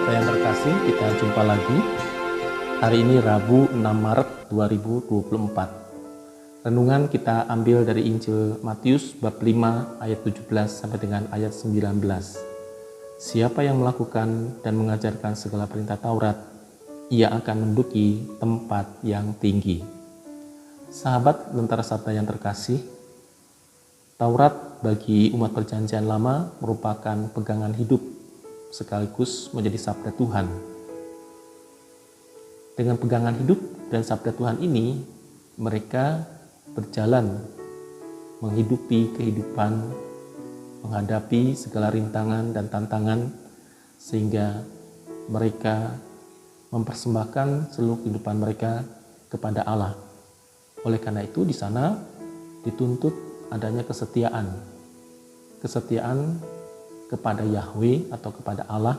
sahabat yang terkasih, kita jumpa lagi. Hari ini Rabu 6 Maret 2024. Renungan kita ambil dari Injil Matius bab 5 ayat 17 sampai dengan ayat 19. Siapa yang melakukan dan mengajarkan segala perintah Taurat, ia akan menduduki tempat yang tinggi. Sahabat Lentera Sabda yang terkasih, Taurat bagi umat perjanjian lama merupakan pegangan hidup sekaligus menjadi sabda Tuhan. Dengan pegangan hidup dan sabda Tuhan ini, mereka berjalan menghidupi kehidupan, menghadapi segala rintangan dan tantangan, sehingga mereka mempersembahkan seluruh kehidupan mereka kepada Allah. Oleh karena itu, di sana dituntut adanya kesetiaan kepada Yahweh atau kepada Allah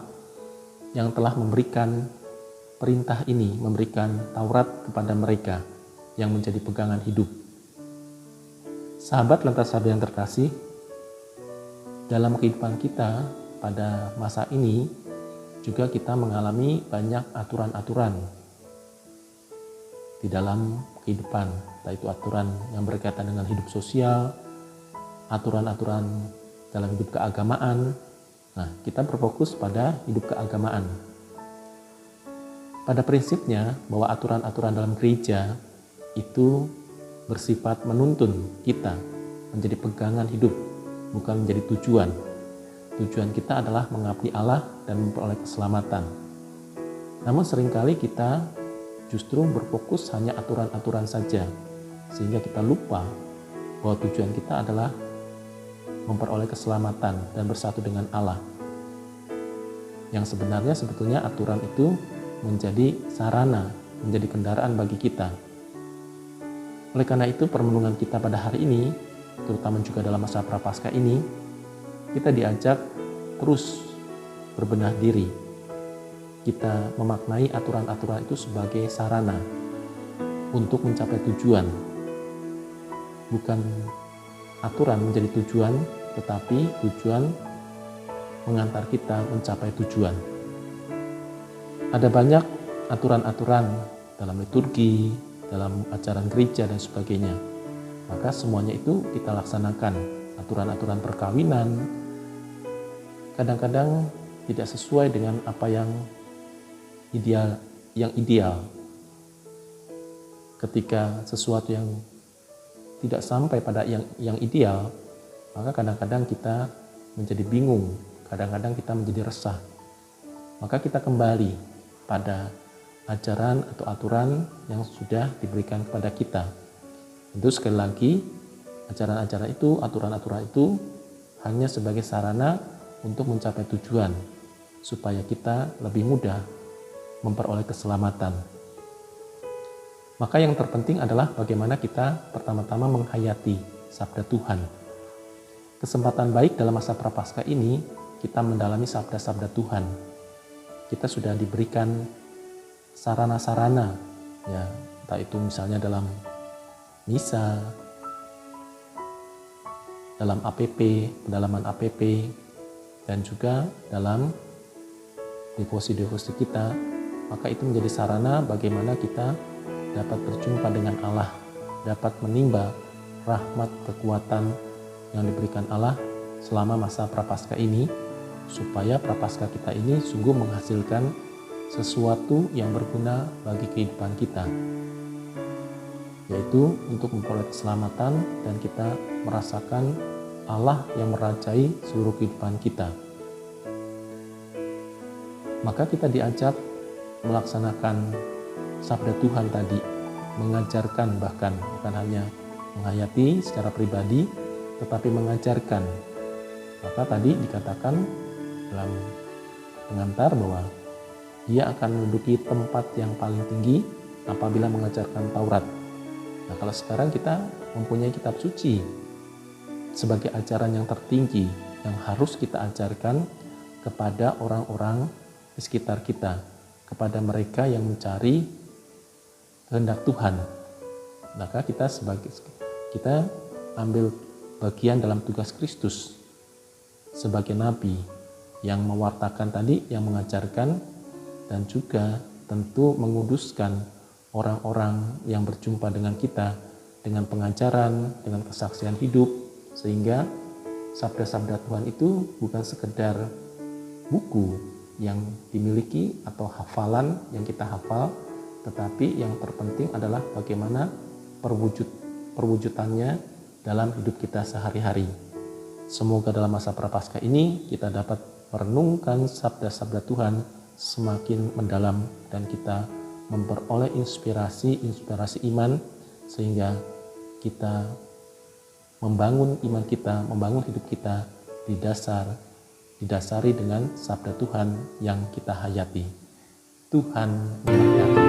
yang telah memberikan perintah ini, memberikan Taurat kepada mereka yang menjadi pegangan hidup. Sahabat Lentera Sabda yang terkasih, dalam kehidupan kita pada masa ini juga kita mengalami banyak aturan-aturan di dalam kehidupan, entah itu aturan yang berkaitan dengan hidup sosial, aturan-aturan dalam hidup keagamaan. Nah, kita berfokus pada hidup keagamaan. Pada prinsipnya bahwa aturan-aturan dalam gereja itu bersifat menuntun kita menjadi pegangan hidup, bukan menjadi tujuan. Tujuan kita adalah mengabdi Allah dan memperoleh keselamatan. Namun seringkali kita justru berfokus hanya aturan-aturan saja, sehingga kita lupa bahwa tujuan kita adalah memperoleh keselamatan dan bersatu dengan Allah. Yang sebenarnya sebetulnya aturan itu menjadi sarana, menjadi kendaraan bagi kita. Oleh karena itu, permenungan kita pada hari ini, terutama juga dalam masa Prapaskah ini, kita diajak terus berbenah diri. Kita memaknai aturan-aturan itu sebagai sarana untuk mencapai tujuan. Bukan aturan menjadi tujuan, tetapi tujuan mengantar kita mencapai tujuan. Ada banyak aturan-aturan dalam liturgi, dalam ajaran gereja dan sebagainya. Maka semuanya itu kita laksanakan. Aturan-aturan perkawinan kadang-kadang tidak sesuai dengan apa yang ideal. Ketika sesuatu yang tidak sampai pada yang ideal, maka kadang-kadang kita menjadi bingung, kadang-kadang kita menjadi resah. Maka kita kembali pada ajaran atau aturan yang sudah diberikan kepada kita. Tentu sekali lagi, ajaran-ajaran itu, aturan-aturan itu hanya sebagai sarana untuk mencapai tujuan, supaya kita lebih mudah memperoleh keselamatan. Maka yang terpenting adalah bagaimana kita pertama-tama menghayati sabda Tuhan. Kesempatan baik dalam masa Prapaskah ini, kita mendalami sabda-sabda Tuhan. Kita sudah diberikan sarana-sarana, ya, entah itu misalnya dalam misa, dalam APP, pendalaman APP, dan juga dalam devosi-devosi kita. Maka itu menjadi sarana bagaimana kita dapat berjumpa dengan Allah, dapat menimba rahmat kekuatan yang diberikan Allah selama masa Prapaskah ini, supaya Prapaskah kita ini sungguh menghasilkan sesuatu yang berguna bagi kehidupan kita, yaitu untuk memperoleh keselamatan dan kita merasakan Allah yang merajai seluruh kehidupan kita. Maka kita diajak melaksanakan sabda Tuhan tadi, mengajarkan, bahkan bukan hanya menghayati secara pribadi, tetapi mengajarkan. Maka tadi dikatakan dalam pengantar bahwa dia akan menduduki tempat yang paling tinggi apabila mengajarkan Taurat. Nah, kalau sekarang kita mempunyai kitab suci sebagai ajaran yang tertinggi yang harus kita ajarkan kepada orang-orang di sekitar kita, kepada mereka yang mencari kehendak Tuhan. Maka kita ambil bagian dalam tugas Kristus sebagai nabi yang mewartakan tadi, yang mengajarkan dan juga tentu menguduskan orang-orang yang berjumpa dengan kita dengan pengajaran, dengan kesaksian hidup, sehingga sabda-sabda Tuhan itu bukan sekedar buku yang dimiliki atau hafalan yang kita hafal, tetapi yang terpenting adalah bagaimana perwujudannya dalam hidup kita sehari-hari. Semoga dalam masa Prapaskah ini kita dapat merenungkan sabda-sabda Tuhan semakin mendalam dan kita memperoleh inspirasi iman sehingga kita membangun iman kita, membangun hidup kita didasari dengan sabda Tuhan yang kita hayati. Tuhan memberkati.